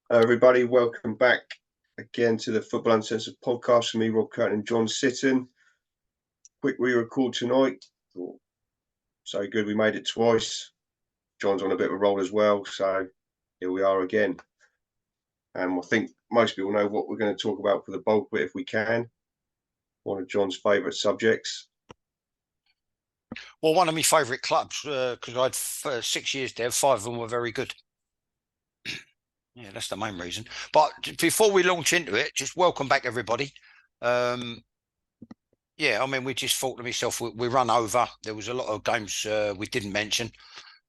Hello, everybody. Welcome back again to the Football Uncensored podcast for me, Rob Kirton and John Sitton. Quick re-record tonight. Thought, so good, we made it twice. John's on a bit of a roll as well, so here we are again. And I think most people know what we're going to talk about for the bulk of it if we can. One of John's favourite subjects. Well, one of my favourite clubs, because I had 6 years there, 5 of them were very good. Yeah, that's the main reason. But before we launch into it, just welcome back, everybody. Yeah, I mean, we just thought to myself, we run over. There was a lot of games we didn't mention,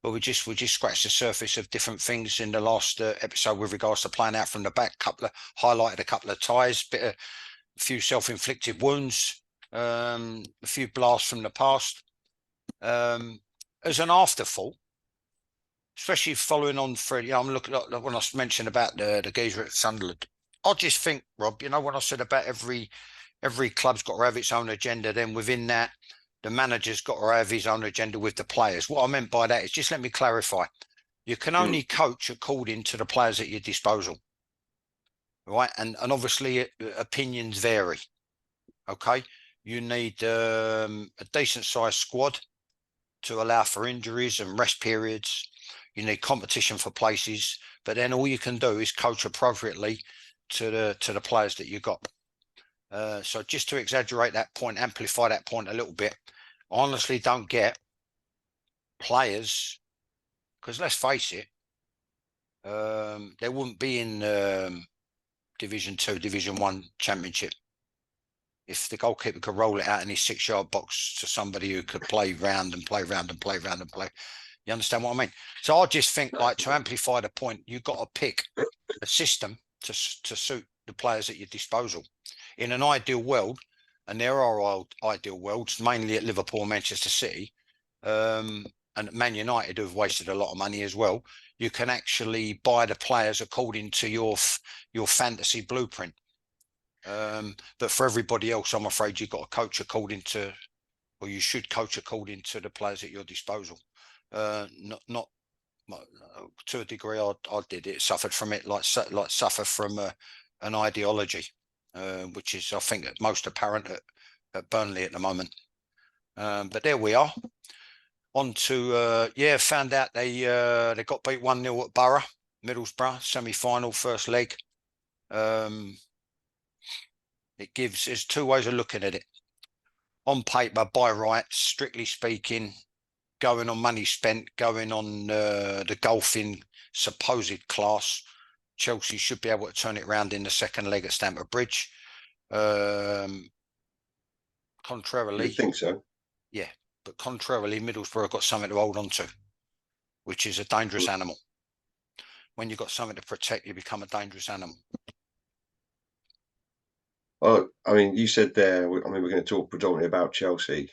but we just scratched the surface of different things in the last episode with regards to playing out from the back. Highlighted a couple of ties, a few self-inflicted wounds, a few blasts from the past. As an afterthought, especially following on for, I'm looking at when I mentioned about the geezer at Sunderland. I just think, Rob, when I said about every club's got to have its own agenda, then within that, the manager's got to have his own agenda with the players. What I meant by that is, just let me clarify. You can only coach according to the players at your disposal, right? And obviously opinions vary. Okay, you need a decent sized squad to allow for injuries and rest periods. You need competition for places, but then all you can do is coach appropriately to the players that you got. So just to exaggerate that point, amplify that point a little bit, I honestly don't get players, because let's face it, they wouldn't be in Division 2, Division 1 Championship if the goalkeeper could roll it out in his 6-yard box to somebody who could play round and play round and play round and play. You understand what I mean? So I just think, like, to amplify the point, you've got to pick a system to suit the players at your disposal. In an ideal world, and there are ideal worlds, mainly at Liverpool, Manchester City, and Man United, who've wasted a lot of money as well, you can actually buy the players according to your fantasy blueprint. But for everybody else, I'm afraid you've got to coach according to, or you should coach according to the players at your disposal. Not to a degree. I did it, suffered from it, like suffer from an ideology, which is, I think, most apparent at Burnley at the moment. But there we are. On to found out they got beat 1-0 at Borough, Middlesbrough, semi-final, first leg. There's two ways of looking at it. On paper, by rights, strictly speaking, going on money spent, going on the golfing supposed class, Chelsea should be able to turn it around in the second leg at Stamford Bridge. Contrarily, You think so? Yeah, but contrarily, Middlesbrough got something to hold on to, which is a dangerous animal. When you've got something to protect, you become a dangerous animal. Oh, I mean, you said there, I mean, we're going to talk predominantly about Chelsea.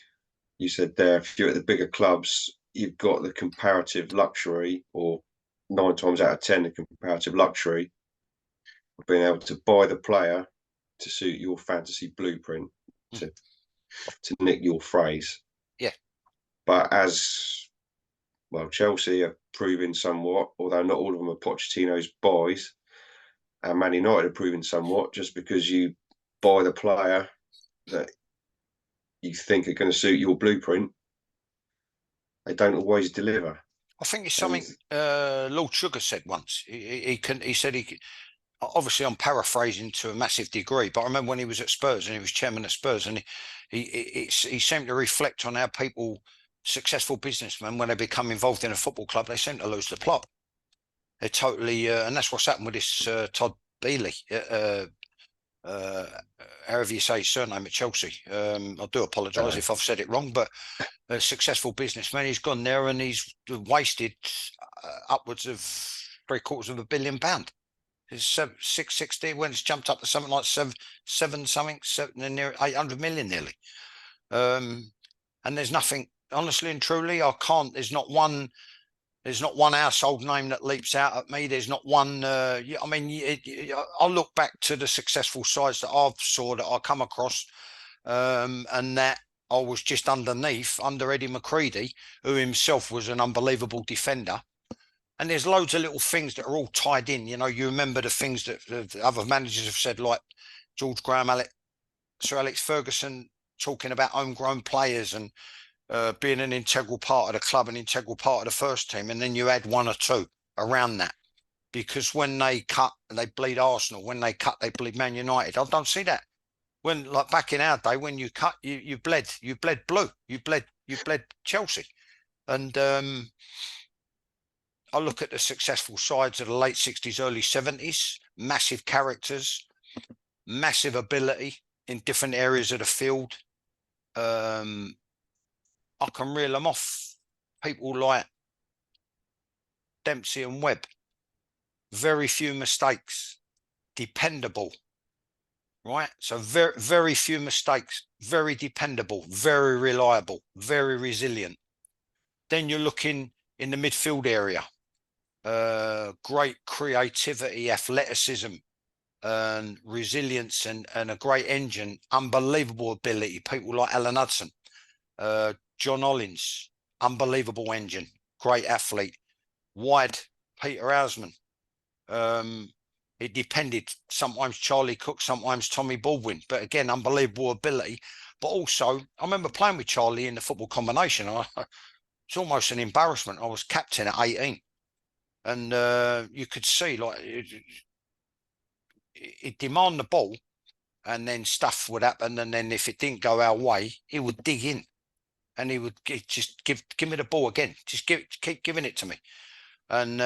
You said there, if you're at the bigger clubs, you've got the comparative luxury, or 9 times out of 10, the comparative luxury of being able to buy the player to suit your fantasy blueprint, to nick your phrase. Yeah. But as well, Chelsea are proving somewhat, although not all of them are Pochettino's boys, and Man United are proving somewhat, just because you buy the player that you think are going to suit your blueprint, they don't always deliver. I think it's something Lord Sugar said once. He said obviously I'm paraphrasing to a massive degree, but I remember when he was at Spurs and he was chairman at Spurs, and he seemed to reflect on how people, successful businessmen, when they become involved in a football club, they seem to lose the plot. They're totally, and that's what's happened with this Todd Bealey, however you say his surname at Chelsea. I do apologise if I've said it wrong, but a successful businessman, he's gone there and he's wasted upwards of £750 million. It's 660 when it's jumped up to something like seven near 800 million nearly. And there's nothing, honestly and truly, there's not one household name that leaps out at me. There's not one. I mean, I'll look back to the successful sides that I come across, and that I was just under Eddie McCready, who himself was an unbelievable defender. And there's loads of little things that are all tied in. You know, you remember the things that the other managers have said, like George Graham, Sir Alex Ferguson, talking about homegrown players and being an integral part of the club, an integral part of the first team. And then you add one or two around that. Because when they cut, they bleed Arsenal. When they cut, they bleed Man United. I don't see that. When, like back in our day, when you cut, you bled blue. You bled Chelsea. And I look at the successful sides of the late 60s, early 70s, massive characters, massive ability in different areas of the field. I can reel them off. People like Dempsey and Webb. Very few mistakes. Dependable. Right? So very, very few mistakes. Very dependable. Very reliable. Very resilient. Then you're looking in the midfield area. Great creativity, athleticism, and resilience, and a great engine, unbelievable ability. People like Alan Hudson, John Hollins, unbelievable engine, great athlete. Wide, Peter Houseman. It depended. Sometimes Charlie Cook, sometimes Tommy Baldwin, but again, unbelievable ability. But also, I remember playing with Charlie in the football combination. It's almost an embarrassment. I was captain at 18. And you could see, like, it demand the ball, and then stuff would happen. And then if it didn't go our way, he would dig in, and he would just give me the ball again. Just keep giving it to me. And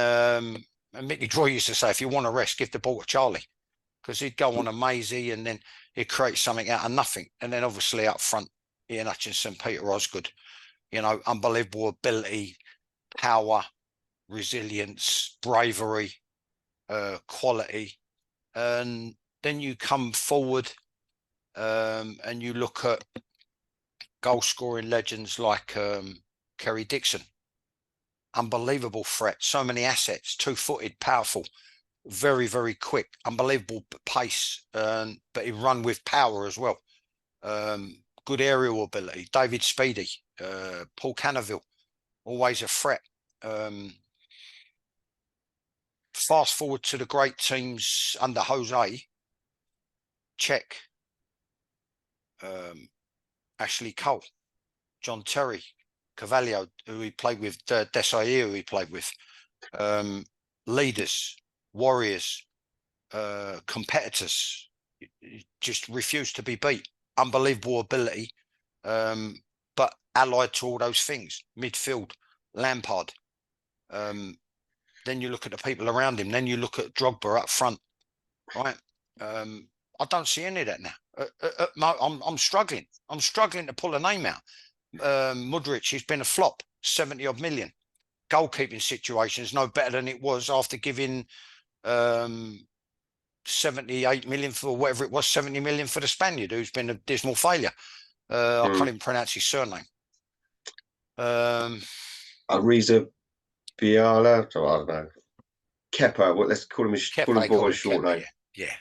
Mickey Draw used to say, if you want to rest, give the ball to Charlie, because he'd go on a mazy, and then he'd create something out of nothing. And then obviously up front, Ian Hutchinson, Peter Osgood, you know, unbelievable ability, power, resilience, bravery, quality. And then you come forward and you look at goal scoring legends like Kerry Dixon. Unbelievable threat, so many assets, 2-footed, powerful, very, very quick, unbelievable pace, but he run with power as well. Good aerial ability. David Speedy, Paul Canaville, always a threat. Fast forward to the great teams under Jose, Czech, Ashley Cole, John Terry, Carvalho, who he played with, Desai, who he played with, leaders, warriors, competitors, just refused to be beat. Unbelievable ability, but allied to all those things. Midfield, Lampard. Then you look at the people around him. Then you look at Drogba up front, right? I don't see any of that now. I'm struggling. I'm struggling to pull a name out. Mudryk, he's been a flop, 70 odd million. Goalkeeping situation is no better than it was after giving 78 million for whatever it was, 70 million for the Spaniard, who's been a dismal failure. I can't even pronounce his surname. Ariza Biala, I don't know. Kepa, let's call him a short name. Yeah.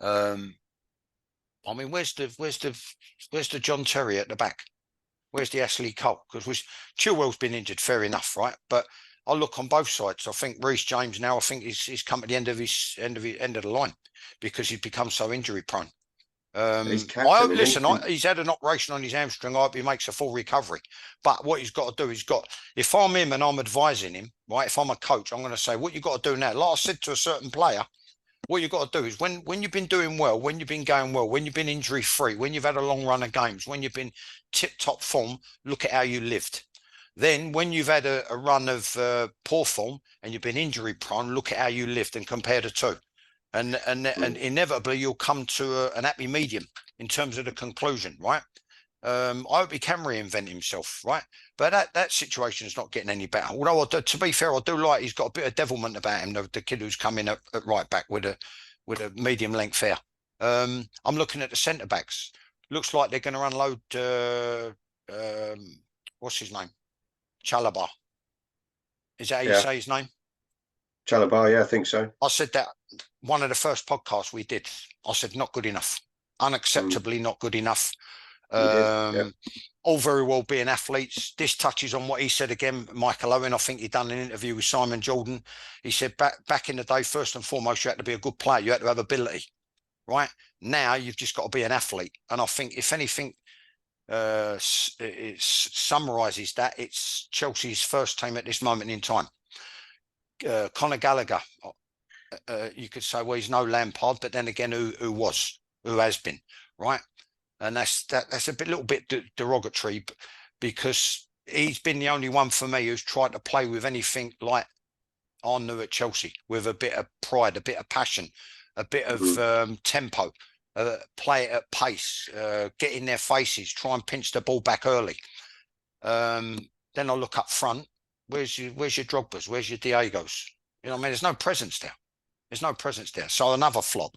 I mean, where's the John Terry at the back? Where's the Ashley Cole? Because Chilwell's been injured, fair enough, right? But I look on both sides. I think Reece James now, I think he's come to the end of the line, because he's become so injury prone. He's captain, he's had an operation on his hamstring. I hope he makes a full recovery. But what he's got to do, if I'm him and I'm advising him, right? If I'm a coach, I'm going to say, what you got to do now, like I said to a certain player, what you've got to do is when you've been doing well, when you've been going well, when you've been injury free, when you've had a long run of games, when you've been tip top form, look at how you lived. Then when you've had a run of poor form and you've been injury prone, look at how you lived and compare the two. And inevitably you'll come to an happy medium in terms of the conclusion, right? I hope he can reinvent himself, right? But that situation is not getting any better. Although, to be fair, I do like he's got a bit of devilment about him, the kid who's come in at right back with a medium length hair. I'm looking at the centre backs. Looks like they're going to unload. What's his name? Chalobah. Is that how you say his name? Chalobah, yeah, I think so. I said that one of the first podcasts we did. I said not good enough, unacceptably not good enough. all very well being athletes. This touches on what he said again, Michael Owen. I think he done an interview with Simon Jordan. He said back in the day, first and foremost, you had to be a good player. You had to have ability, right? Now you've just got to be an athlete. And I think if anything it summarises that, it's Chelsea's first team at this moment in time. Conor Gallagher, you could say, well, he's no Lampard, but then again, who has been, right? And that's a little bit derogatory, because he's been the only one for me who's tried to play with anything like I knew at Chelsea, with a bit of pride, a bit of passion, a bit of tempo, play it at pace, get in their faces, try and pinch the ball back early. Then I look up front. Where's your Drogbas? Where's your Diegos? You know what I mean? There's no presence there. There's no presence there. So another flop.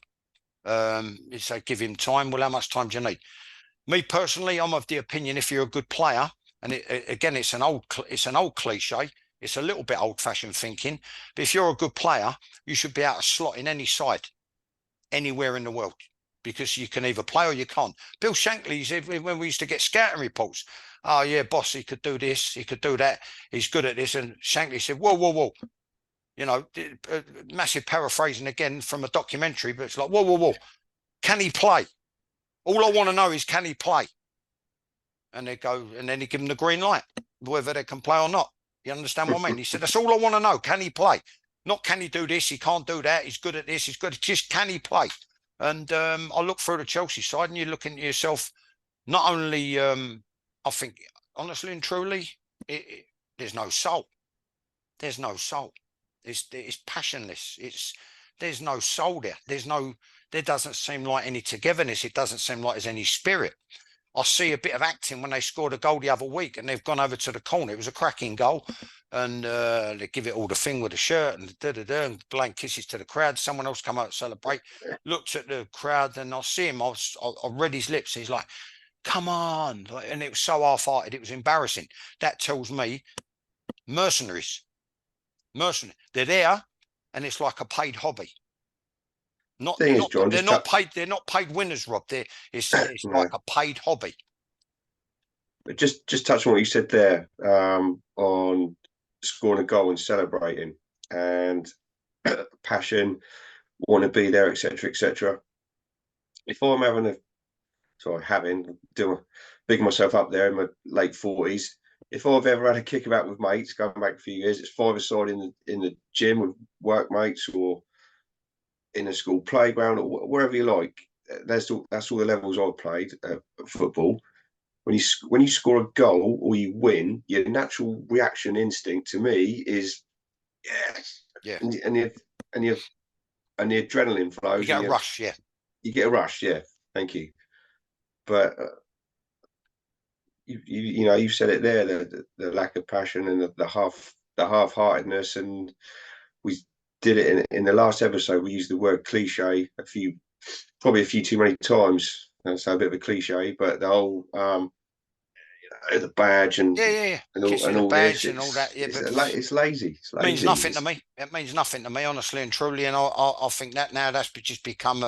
You say give him time. Well, how much time do you need? Me personally, I'm of the opinion, if you're a good player, and again, it's an old cliche. It's a little bit old-fashioned thinking, but if you're a good player, you should be able to slot in any side, anywhere in the world, because you can either play or you can't. Bill Shankly said when we used to get scouting reports, oh yeah, boss, he could do this, he could do that, he's good at this, and Shankly said, whoa. You know, massive paraphrasing again from a documentary, but it's like, whoa. Can he play? All I want to know is, can he play? And they go, and then he give them the green light, whether they can play or not. You understand what I mean? He said, that's all I want to know. Can he play? Not can he do this? He can't do that. He's good at this. He's good. Just can he play? And I look through the Chelsea side, and you're looking at yourself, not only, I think, honestly and truly, there's no soul. There's no soul. It's passionless. There's no soul there. There doesn't seem like any togetherness. It doesn't seem like there's any spirit. I see a bit of acting when they scored a goal the other week and they've gone over to the corner. It was a cracking goal, and they give it all the thing with the shirt and and blowing kisses to the crowd. Someone else come out to celebrate, looked at the crowd, and I see him. I read his lips. He's like, come on. And it was so half-hearted. It was embarrassing. That tells me mercenaries. They're there, and it's like a paid hobby. They're not paid winners, Rob. It's no. Like a paid hobby. But just touch on what you said there, on scoring a goal and celebrating, and passion, want to be there, etc. If I'm bigging myself up there in my late 40s, if I've ever had a kickabout with mates, going back a few years, it's five-a-side in the gym with workmates, or in a school playground, or wherever you like. That's all the levels I've played at football. When you score a goal or you win, your natural reaction instinct to me is yes, yeah, and the adrenaline flows. You get a rush, yeah. You get a rush, yeah. Thank you. But you've said it there, the lack of passion and the half-heartedness, and we did it in the last episode. We used the word cliche probably a few too many times. So a bit of a cliche, but the whole the badge and all badge this, and all that. Yeah, it's lazy. It means nothing to me. It means nothing to me, honestly and truly. And I think that now that's just become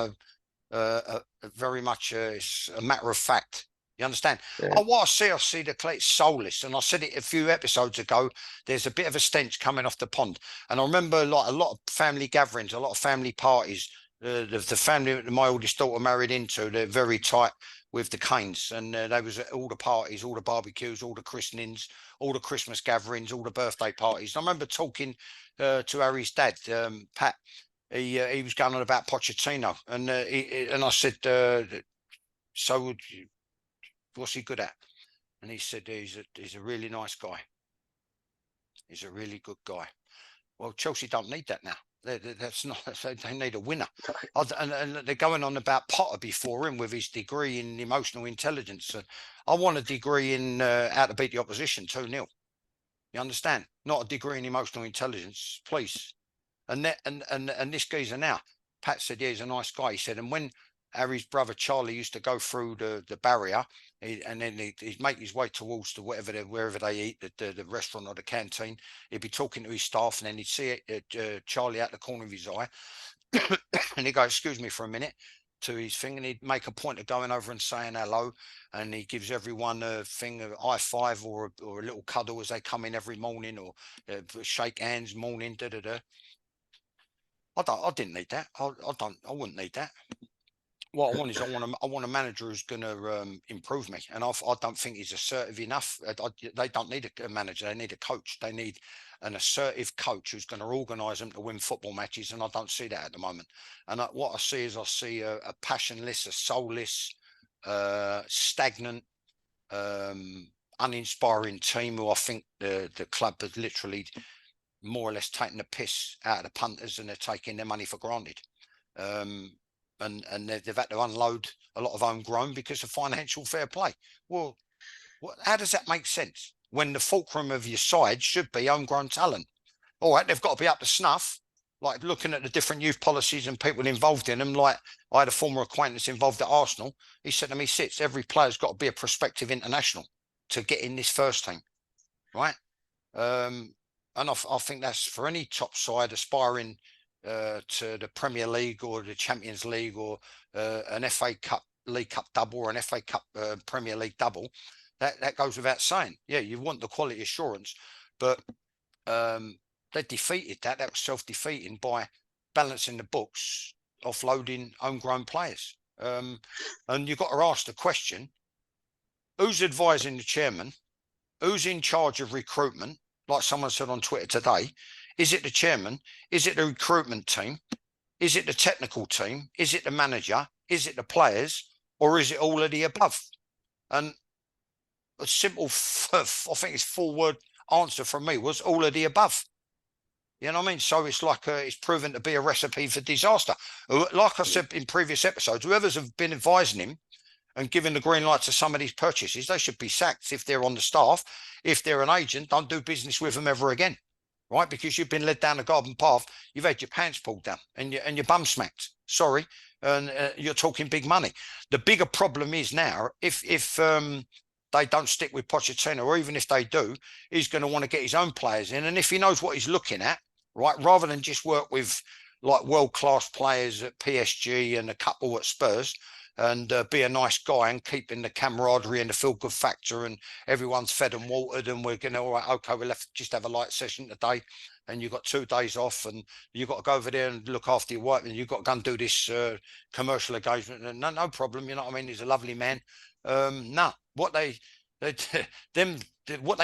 a very much it's a matter of fact. You understand? Yeah. What I see the clay soulless, and I said it a few episodes ago. There's a bit of a stench coming off the pond, and I remember like a lot of family gatherings, a lot of family parties. The family that my oldest daughter married into, they're very tight with the Canes, and they was at all the parties, all the barbecues, all the christenings, all the Christmas gatherings, all the birthday parties. And I remember talking to Harry's dad, Pat. He was going on about Pochettino, and I said, so what's he good at? And he said he's a really nice guy. He's a really good guy. Well, Chelsea don't need that now. That's not. They need a winner. And they're going on about Potter before him with his degree in emotional intelligence. I want a degree in how to beat the opposition 2-0. You understand? Not a degree in emotional intelligence, please. And this geezer now, Pat said, yeah, he's a nice guy. He said, and when Harry's brother Charlie used to go through the barrier, and then he'd make his way towards wherever they eat, the restaurant or the canteen. He'd be talking to his staff, and then he'd see Charlie out the corner of his eye, and he'd go, "Excuse me for a minute." to his thing, and he'd make a point of going over and saying hello, and he gives everyone a thing, a high five or a little cuddle as they come in every morning, or shake hands morning. I didn't need that. I wouldn't need that. What I want is I want a manager who's going to improve me, and I don't think he's assertive enough. They don't need a manager; they need a coach. They need an assertive coach who's going to organise them to win football matches, and I don't see that at the moment. And what I see is a passionless, a soulless, stagnant, uninspiring team who I think the club has literally more or less taken the piss out of the punters, and they're taking their money for granted. And they've had to unload a lot of homegrown because of financial fair play. Well, how does that make sense when the fulcrum of your side should be homegrown talent? All right, they've got to be up to snuff. Like looking at the different youth policies and people involved in them. Like I had a former acquaintance involved at Arsenal. He said to me, "Sits, every player's got to be a prospective international to get in this first team, right?" And I think that's for any top side aspiring to the Premier League or the Champions League or an FA Cup, League Cup double or an FA Cup Premier League double. That goes without saying. Yeah, you want the quality assurance, but they defeated that. That was self-defeating by balancing the books, offloading homegrown players. And you've got to ask the question, who's advising the chairman? Who's in charge of recruitment? Like someone said on Twitter today, is it the chairman? Is it the recruitment team? Is it the technical team? Is it the manager? Is it the players? Or is it all of the above? And a simple, I think it's 4-word answer from me was all of the above. You know what I mean? So it's like it's proven to be a recipe for disaster. Like I said in previous episodes, whoever's been advising him and giving the green light to some of these purchases, they should be sacked if they're on the staff. If they're an agent, don't do business with them ever again, right? Because you've been led down the garden path, you've had your pants pulled down and your bum smacked. Sorry, and you're talking big money. The bigger problem is now, if they don't stick with Pochettino, or even if they do, he's going to want to get his own players in. And if he knows what he's looking at, right, rather than just work with like world-class players at PSG and a couple at Spurs, and be a nice guy and keeping the camaraderie and the feel-good factor, and everyone's fed and watered, and we're going to, all right, okay, we'll just have a light session today, and you've got 2 days off, and you've got to go over there and look after your wife, and you've got to go and do this commercial engagement, and no problem, you know what I mean? He's a lovely man. No, what they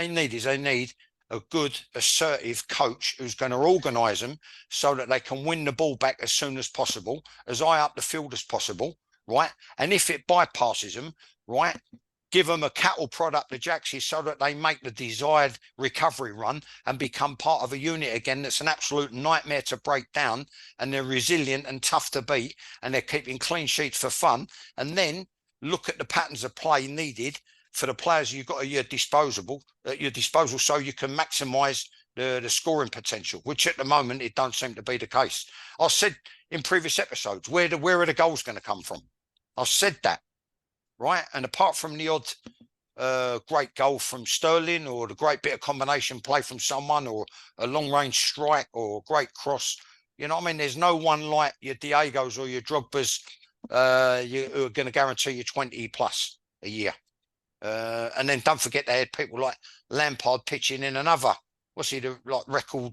need is they need a good, assertive coach who's going to organise them so that they can win the ball back as soon as possible, as high up the field as possible, right? And if it bypasses them, right, give them a cattle product, the Jaxies, so that they make the desired recovery run and become part of a unit again that's an absolute nightmare to break down, and they're resilient and tough to beat, and they're keeping clean sheets for fun. And then look at the patterns of play needed for the players you've got at your disposal so you can maximise the scoring potential, which at the moment it don't seem to be the case. I said in previous episodes, where are the goals going to come from? I said that, right? And apart from the odd great goal from Sterling, or the great bit of combination play from someone, or a long range strike, or a great cross, you know what I mean? There's no one like your Diegos or your Drogbas who are going to guarantee you 20 plus a year. And then don't forget they had people like Lampard pitching in another, what's he, the like record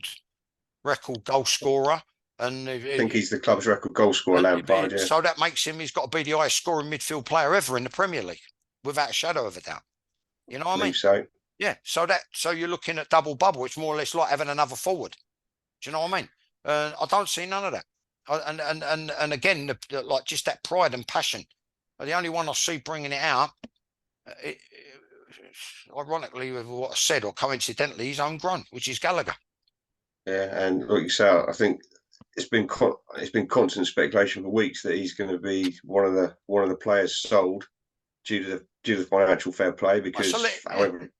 goal scorer. And I think he's the club's record goal scorer, Lampard. Yeah. So that makes him, he's got to be the highest scoring midfield player ever in the Premier League, without a shadow of a doubt. You know what I mean? So. Yeah. So you're looking at double bubble. It's more or less like having another forward. Do you know what I mean? I don't see none of that. And again, like just that pride and passion. The only one I see bringing it out, ironically with what I said, or coincidentally, is homegrown, which is Gallagher. Yeah, and like you say, I think it's been constant speculation for weeks that he's going to be one of the players sold due to the financial fair play, because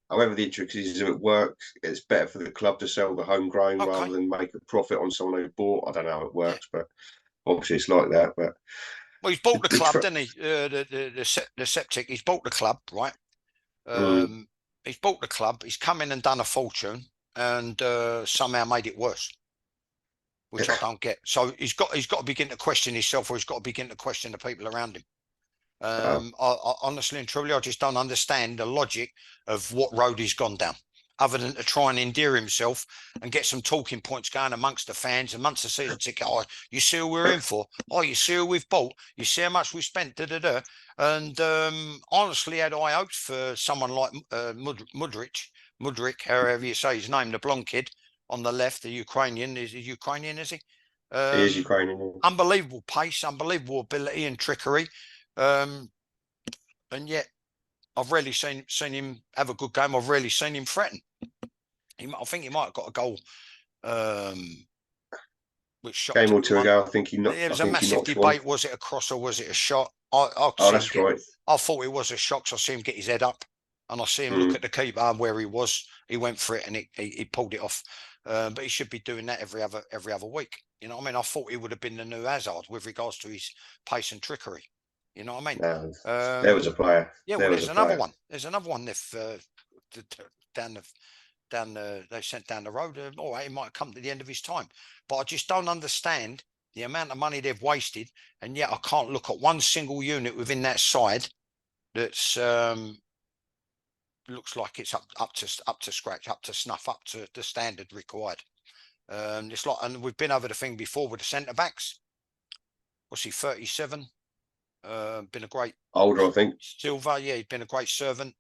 however the intricacies of it work, it's better for the club to sell the homegrown rather than make a profit on someone who bought. I don't know how it works, but obviously it's like that. But well, he's bought the club, didn't he? The Septic. He's bought the club, right? He's bought the club. He's come in and done a fortune, and somehow made it worse. which I don't get. So he's got to begin to question himself, or he's got to begin to question the people around him. I honestly and truly, I just don't understand the logic of what road he's gone down, other than to try and endear himself and get some talking points going amongst the fans, amongst the season ticket. Oh, you see who we're in for? Oh, you see who we've bought? You see how much we spent? Da da da. And honestly, had I hoped for someone like Mudryk, however you say his name, the blonde kid on the left, the Ukrainian. Is he Ukrainian? Is he? He is Ukrainian. Unbelievable pace, unbelievable ability and trickery. And yet I've rarely seen him have a good game. I've rarely seen him threaten. I think he might have got a goal, which shocked game or everyone. two ago. I think he knocked. There was a massive debate: one. was it a cross or was it a shot? That's right. I thought it was a shot. So I see him get his head up, and I see him look at the keeper where he was. He went for it and he pulled it off. But he should be doing that every other week. You know what I mean? I thought he would have been the new Hazard with regards to his pace and trickery. You know what I mean? No, there was a player. Yeah, well, there's another one. There's another one. If they sent down the road, all right, he might have come to the end of his time. But I just don't understand the amount of money they've wasted, and yet I can't look at one single unit within that side that's looks like it's up to scratch, up to snuff, up to the standard required. It's like, and we've been over the thing before with the centre backs. Was he 37? Been a great older, I think. Silva, yeah, he'd been a great servant.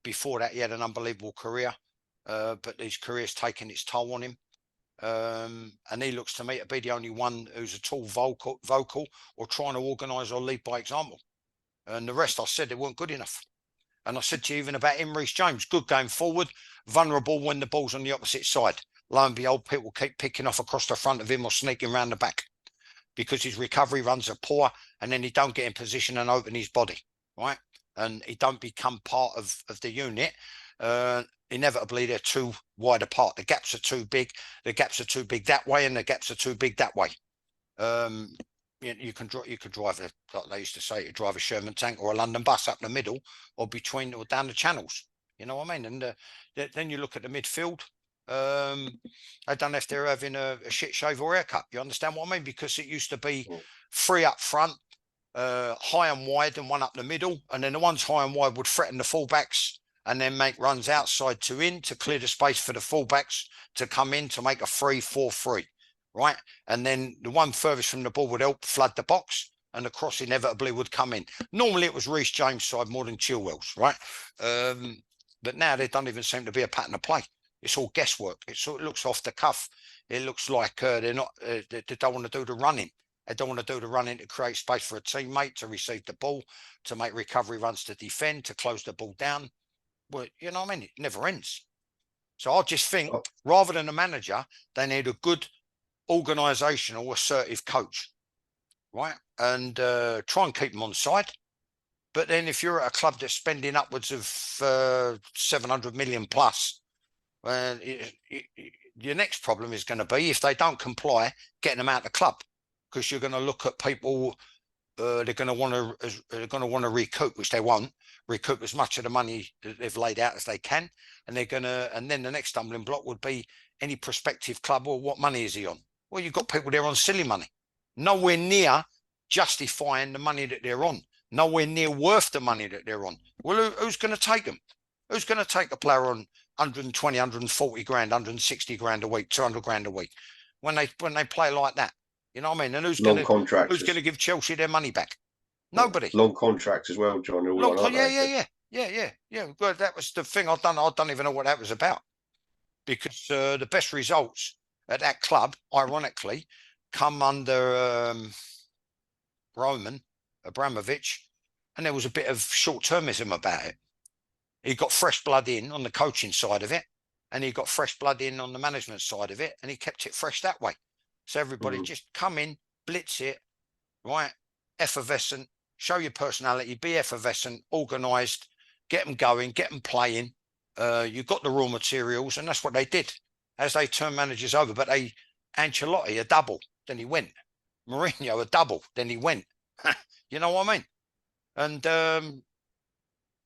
Before that, he had an unbelievable career, but his career's taken its toll on him. And he looks to me to be the only one who's at all vocal or trying to organise or lead by example. And the rest, I said, they weren't good enough. And I said to you even about Reece James, good going forward, vulnerable when the ball's on the opposite side. Lo and behold, people keep picking off across the front of him or sneaking around the back, because his recovery runs are poor, and then he don't get in position and open his body, right? And he don't become part of the unit. Inevitably, they're too wide apart. The gaps are too big. The gaps are too big that way, and the gaps are too big that way. You can drive like they used to say, you drive a Sherman tank or a London bus up the middle, or between or down the channels. You know what I mean? And then you look at the midfield. I don't know if they're having a shit shave or haircut. You understand what I mean? Because it used to be 3 up front, high and wide, and 1 up the middle, and then the ones high and wide would threaten the fullbacks and then make runs outside to in to clear the space for the fullbacks to come in to make a 3-4-3, right? And then the one furthest from the ball would help flood the box, and the cross inevitably would come in. Normally it was Reece James' side more than Chilwell's, right? But now there don't even seem to be a pattern of play. It's all guesswork. It looks off the cuff. It looks like they don't want to do the running. They don't want to do the running to create space for a teammate to receive the ball, to make recovery runs, to defend, to close the ball down. Well, you know what I mean? It never ends. So I just think, rather than a manager, they need a good organisational, assertive coach, right? And try and keep them on side. But then if you're at a club that's spending upwards of 700 million plus, your next problem is going to be, if they don't comply, getting them out of the club, because you're going to look at people. They're going to want to recoup, which they won't recoup as much of the money that they've laid out as they can, and then the next stumbling block would be any prospective club. Well, what money is he on? Well, you've got people there on silly money, nowhere near justifying the money that they're on, nowhere near worth the money that they're on. Well, who's going to take them? Who's going to take a player on 120, 140 grand, 160 grand a week, 200 grand a week when they play like that? You know what I mean? And who's going to give Chelsea their money back? Nobody. Long contracts as well, John. Yeah. Well, that was the thing. I don't even know what that was about, because the best results at that club, ironically, come under Roman Abramovich, and there was a bit of short-termism about it. He got fresh blood in on the coaching side of it, and he got fresh blood in on the management side of it, and he kept it fresh that way. So everybody just come in, blitz it, right? Effervescent, show your personality, be effervescent, organised, get them going, get them playing. You've got the raw materials, and that's what they did as they turned managers over. But Ancelotti, a double, then he went. Mourinho, a double, then he went. You know what I mean? And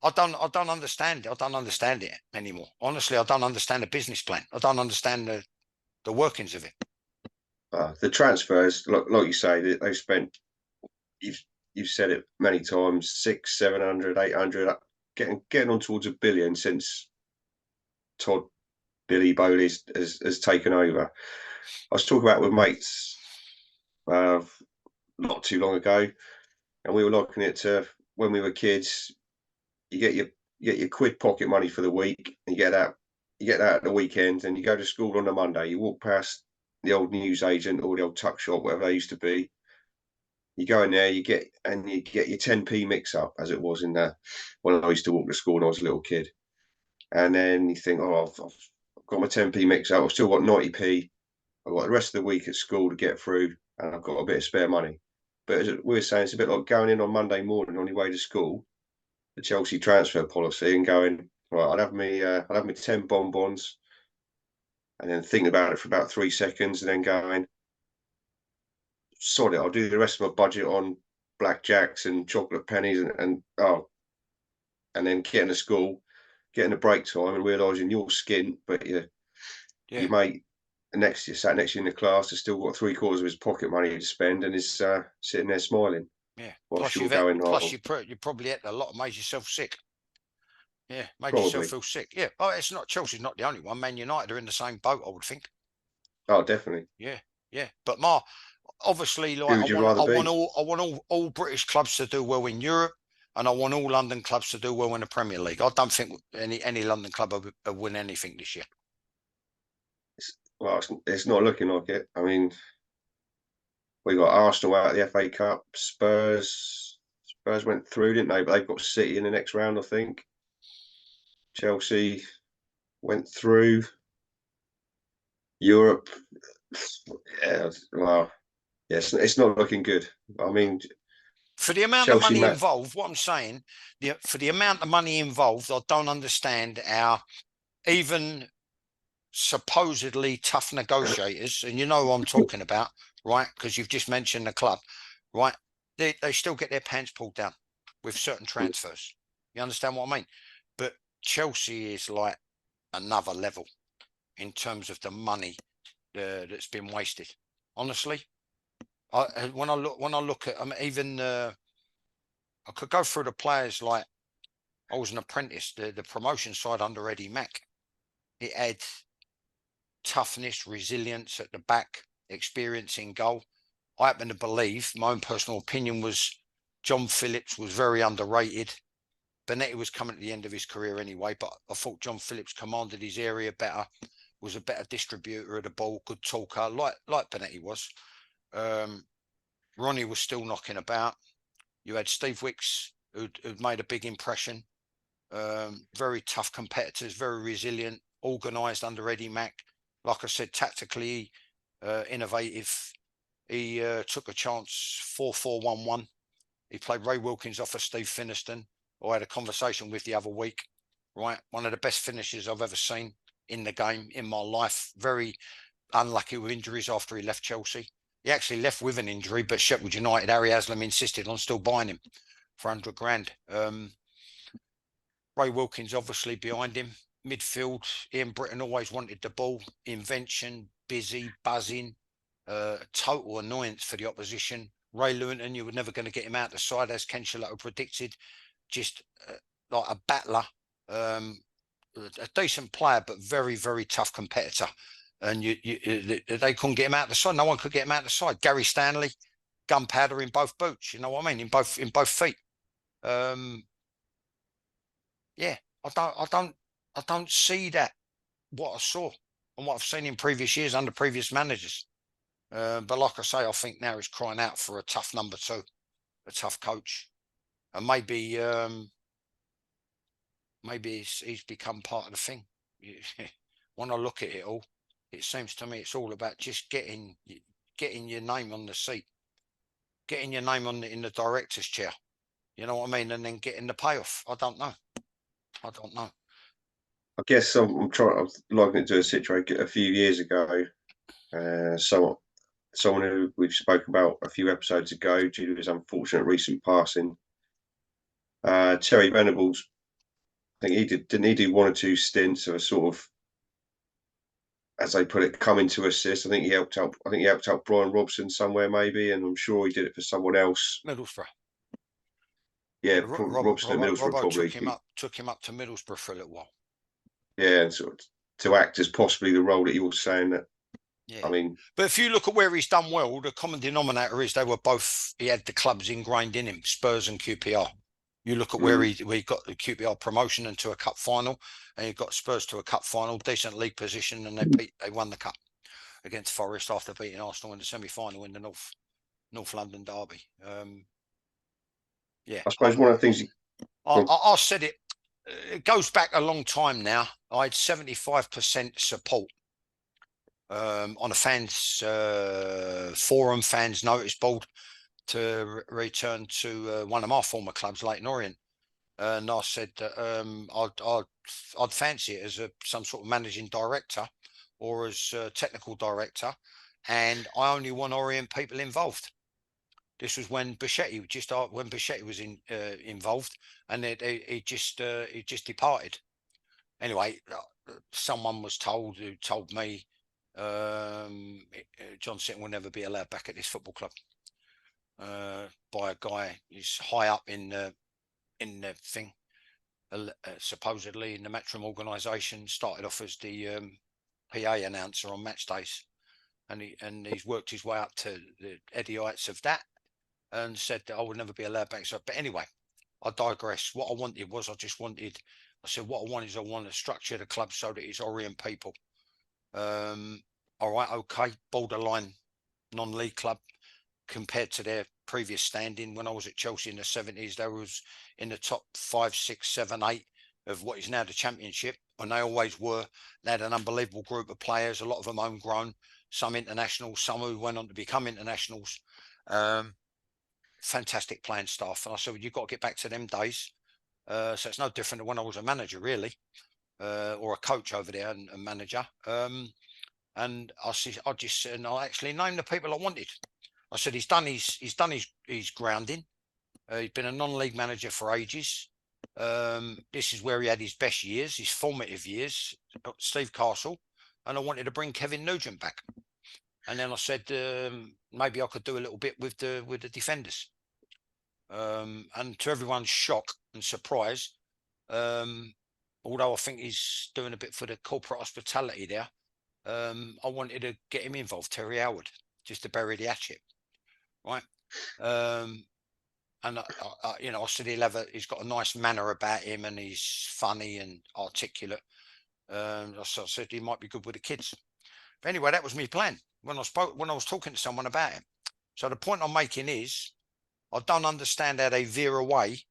I don't understand it. I don't understand it anymore. Honestly, I don't understand the business plan. I don't understand the workings of it. The transfers, like you say, they've spent. You've you've said it many times. 600, 700, 800, getting on towards 1 billion since Todd Billy Bowley has taken over. I was talking about with mates not too long ago, and we were looking at when we were kids. You get your quid pocket money for the week, and you get that at the weekend, and you go to school on a Monday. You walk past the old newsagent or the old tuck shop, whatever they used to be. You go in there, you get your 10p mix up, as it was in the when I used to walk to school when I was a little kid. And then you think, oh, I've got my 10p mix up. I've still got 90p. I've got the rest of the week at school to get through, and I've got a bit of spare money. But as we were saying, it's a bit like going in on Monday morning on your way to school, the Chelsea transfer policy, and going, right, I'll have me 10 bonbons, and then thinking about it for about 3 seconds, and then going, sod it, I'll do the rest of my budget on blackjacks and chocolate pennies, and then getting to school, getting a break time, and realising you're skint, but your mate sat next to you in the class has still got 3/4 of his pocket money to spend, and is sitting there smiling. Yeah. Whilst you're going, You probably had a lot, made yourself sick. Yeah, made probably. yourself feel sick. Yeah. Oh, it's not Chelsea's not the only one. Man United are in the same boat, I would think. Oh, definitely. Yeah, yeah. But obviously, like Who would you rather be? I want all British clubs to do well in Europe, and I want all London clubs to do well in the Premier League. I don't think any London club will win anything this year. Well, it's not looking like it. I mean, we got Arsenal out of the FA Cup. Spurs went through, didn't they? But they've got City in the next round, I think. Chelsea went through. Europe, yeah, well, yes, it's not looking good. I mean, for the amount of money involved, what I'm saying, for the amount of money involved, I don't understand how even supposedly tough negotiators, and you know who I'm talking about, right? Because you've just mentioned the club, right? They still get their pants pulled down with certain transfers. You understand what I mean? But Chelsea is like another level in terms of the money that's been wasted. Honestly, when I look at, even I could go through the players. Like I was an apprentice, the promotion side under Eddie Mack. It had toughness, resilience at the back, experience in goal. I happen to believe, my own personal opinion was, John Phillips was very underrated. Benetti was coming at the end of his career anyway, but I thought John Phillips commanded his area better, was a better distributor of the ball, good talker, like Benetti was. Ronnie was still knocking about. You had Steve Wicks, who'd made a big impression. Very tough competitors, very resilient, organised under Eddie Mack. Like I said, tactically innovative. He took a chance 4-4-1-1. He played Ray Wilkins off of Steve Finiston, who I had a conversation with the other week. Right, one of the best finishes I've ever seen in the game in my life. Very unlucky with injuries after he left Chelsea. He actually left with an injury, but Sheffield United, Harry Haslam insisted on still buying him for 100 grand. Ray Wilkins obviously behind him. Midfield, Ian Britton always wanted the ball. Invention, busy, buzzing, total annoyance for the opposition. Ray Lewington, you were never going to get him out the side, as Ken Shillotto predicted. Just like a battler, a decent player, but very, very tough competitor. And they couldn't get him out the side. No one could get him out the side. Gary Stanley, gunpowder in both boots. You know what I mean? In both feet. Yeah, I don't see that, what I saw and what I've seen in previous years under previous managers. But like I say, I think now he's crying out for a tough number two, a tough coach, and maybe he's become part of the thing. When I look at it all, it seems to me it's all about just getting your name on the seat, getting your name in the director's chair. You know what I mean? And then getting the payoff. I don't know. I guess I'm likening it to a situation a few years ago. Someone who we've spoken about a few episodes ago due to his unfortunate recent passing. Terry Venables, I think didn't he do one or two stints of a sort of as they put it, coming to assist. I think he helped out. I think he helped out Brian Robson somewhere maybe, and I'm sure he did it for someone else. Middlesbrough. Yeah, Robson at Middlesbrough Robbo probably. took him up to Middlesbrough for a little while. Yeah, and sort of to act as possibly the role that you're saying that. Yeah. I mean, but if you look at where he's done well, the common denominator is they were both. He had the clubs ingrained in him, Spurs and QPR. You look at where he got the QPR promotion into a cup final, and he got Spurs to a cup final, decent league position, and they won the cup against Forest after beating Arsenal in the semi-final in the North London derby. Yeah, I suppose one of the things I said it. It goes back a long time now. I had 75% support on a fans forum, fans notice board to return to one of my former clubs, Leyton Orient. And I said that I'd fancy it as some sort of managing director or as a technical director, and I only want Orient people involved. This was when Bichetti was involved, and he just departed. Anyway, someone was who told me John Sitton will never be allowed back at this football club by a guy who's high up in the thing, supposedly in the Matchroom organisation. Started off as the PA announcer on match days, and he's worked his way up to the Eddie heights of that, and said that I would never be allowed back. So, but anyway, I digress. What I wanted was I said what I want is I want to structure the club so that it's Orient people. All right, okay, borderline non-league club compared to their previous standing. When I was at Chelsea in the 70s, they was in the top 5, 6, 7, 8 of what is now the Championship, and they always were. They had an unbelievable group of players, a lot of them homegrown, some internationals, some who went on to become internationals. Fantastic playing staff. And I said, well, you've got to get back to them days. So it's no different than when I was a manager, really, or a coach over there and a manager. And I actually named the people I wanted. I said he's done his grounding. He's been a non-league manager for ages. This is where he had his best years, his formative years. Steve Castle, and I wanted to bring Kevin Nugent back. And then I said maybe I could do a little bit with the defenders. And to everyone's shock and surprise, although I think he's doing a bit for the corporate hospitality there, I wanted to get him involved, Terry Howard, just to bury the hatchet, right? And I said he's got a nice manner about him, and he's funny and articulate. I said he might be good with the kids. But anyway, that was my plan when I was talking to someone about him. So the point I'm making is, I don't understand how they veer away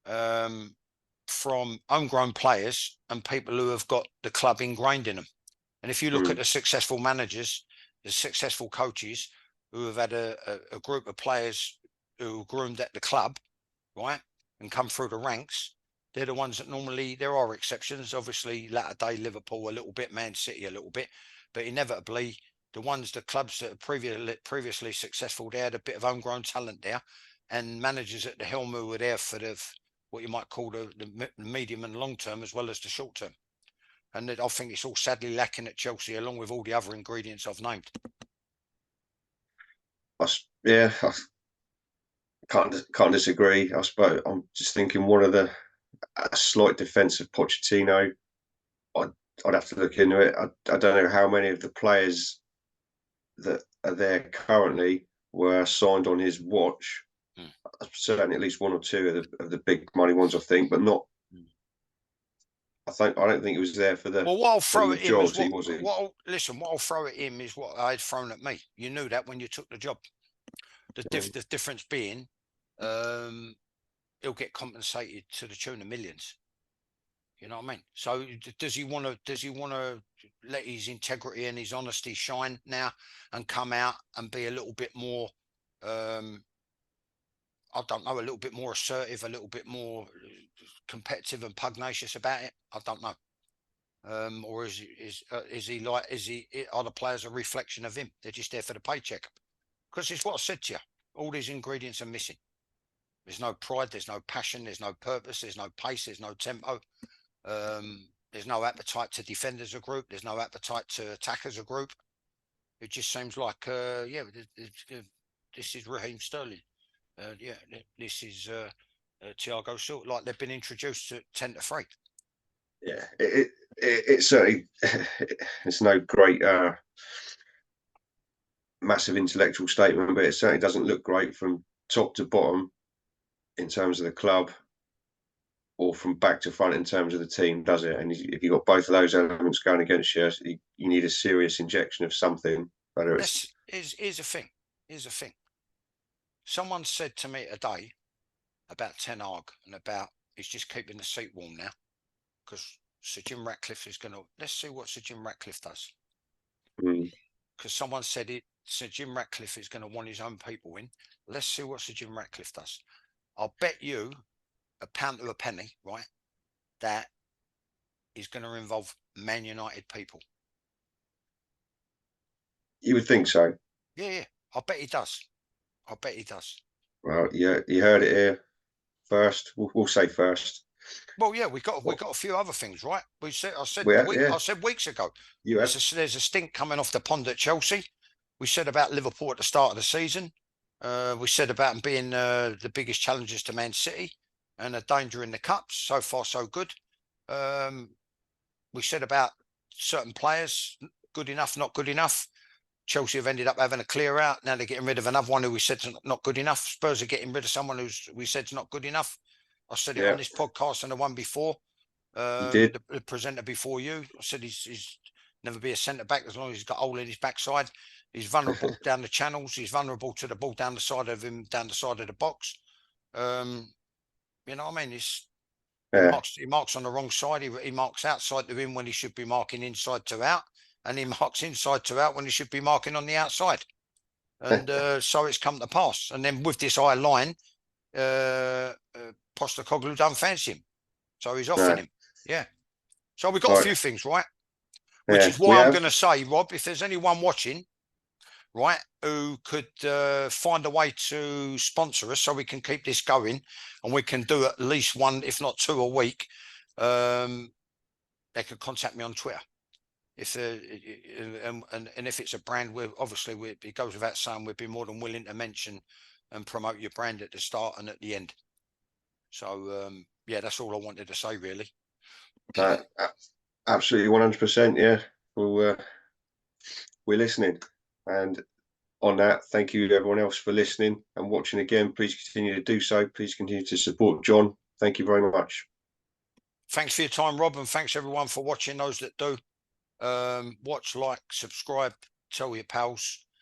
from homegrown players and people who have got the club ingrained in them. And if you look at the successful managers, the successful coaches who have had a group of players who groomed at the club, right, and come through the ranks, they're the ones that normally, there are exceptions, obviously latter day Liverpool a little bit, Man City a little bit, but inevitably the clubs that are previously successful, they had a bit of homegrown talent there, and managers at the helm who were there for what you might call the medium and long term as well as the short term. And I think it's all sadly lacking at Chelsea, along with all the other ingredients I've named. Yeah, I can't disagree. I suppose I'm just thinking one of a slight defence of Pochettino. I'd have to look into it. I don't know how many of the players that are there currently were signed on his watch. Certainly, at least one or two of the big money ones, I think, but not. I don't think he was there for the. Well, what I'll throw at him is what I'll throw at him is what I had thrown at me. You knew that when you took the job. The difference being, he'll get compensated to the tune of millions. You know what I mean? So does he want to let his integrity and his honesty shine now and come out and be a little bit more, I don't know, a little bit more assertive, a little bit more competitive and pugnacious about it? I don't know. Or are the players a reflection of him? They're just there for the paycheck. Because it's what I said to you. All these ingredients are missing. There's no pride, there's no passion, there's no purpose, there's no pace, there's no tempo. There's no appetite to defend as a group. There's no appetite to attack as a group. It just seems like, this is Raheem Sterling. This is Thiago Silva. Like they've been introduced at 10-3. Yeah, it certainly it's no great massive intellectual statement, but it certainly doesn't look great from top to bottom in terms of the club, or from back to front in terms of the team, does it? And if you've got both of those elements going against you, you need a serious injection of something. Whether it's Here's a thing. Here's a thing. Someone said to me today about Ten Hag and about he's just keeping the seat warm now because Sir Jim Ratcliffe is going to. Let's see what Sir Jim Ratcliffe does. Because someone said it. Sir Jim Ratcliffe is going to want his own people in. Let's see what Sir Jim Ratcliffe does. I'll bet you £1 to a penny, right, that is going to involve Man United people. You would think so. Yeah. I bet he does. I bet he does. Well, yeah, you heard it here first. We'll say first. Well, yeah, we got a few other things, right? I said weeks ago. There's a stink coming off the pond at Chelsea. We said about Liverpool at the start of the season. We said about them being the biggest challengers to Man City and a danger in the cups. So far, so good. We said about certain players, good enough, not good enough. Chelsea have ended up having a clear out. Now they're getting rid of another one who we said's not good enough. Spurs are getting rid of someone we said's not good enough. I said it on this podcast and the one before. You did. The presenter before you. I said he's never be a centre back as long as he's got a hole in his backside. He's vulnerable down the channels. He's vulnerable to the ball down the side of him, down the side of the box. You know what I mean? He marks on the wrong side. He marks outside to in when he should be marking inside to out. And he marks inside to out when he should be marking on the outside. And so it's come to pass. And then with this high line, Postecoglou don't fancy him. So he's offing him. Yeah. So we've got a few things, right? Which is why I'm going to say, Rob, if there's anyone watching, right, who could find a way to sponsor us so we can keep this going and we can do at least one, if not two a week, they could contact me on Twitter. If and if it's a brand, it goes without saying, we'd be more than willing to mention and promote your brand at the start and at the end. So that's all I wanted to say, really. Absolutely, 100%. Yeah, we're listening, and on that, thank you to everyone else for listening and watching again. Please continue to do so. Please continue to support John. Thank you very much. Thanks for your time, Rob, and thanks everyone for watching. Those that do, watch, like, subscribe, tell your pals.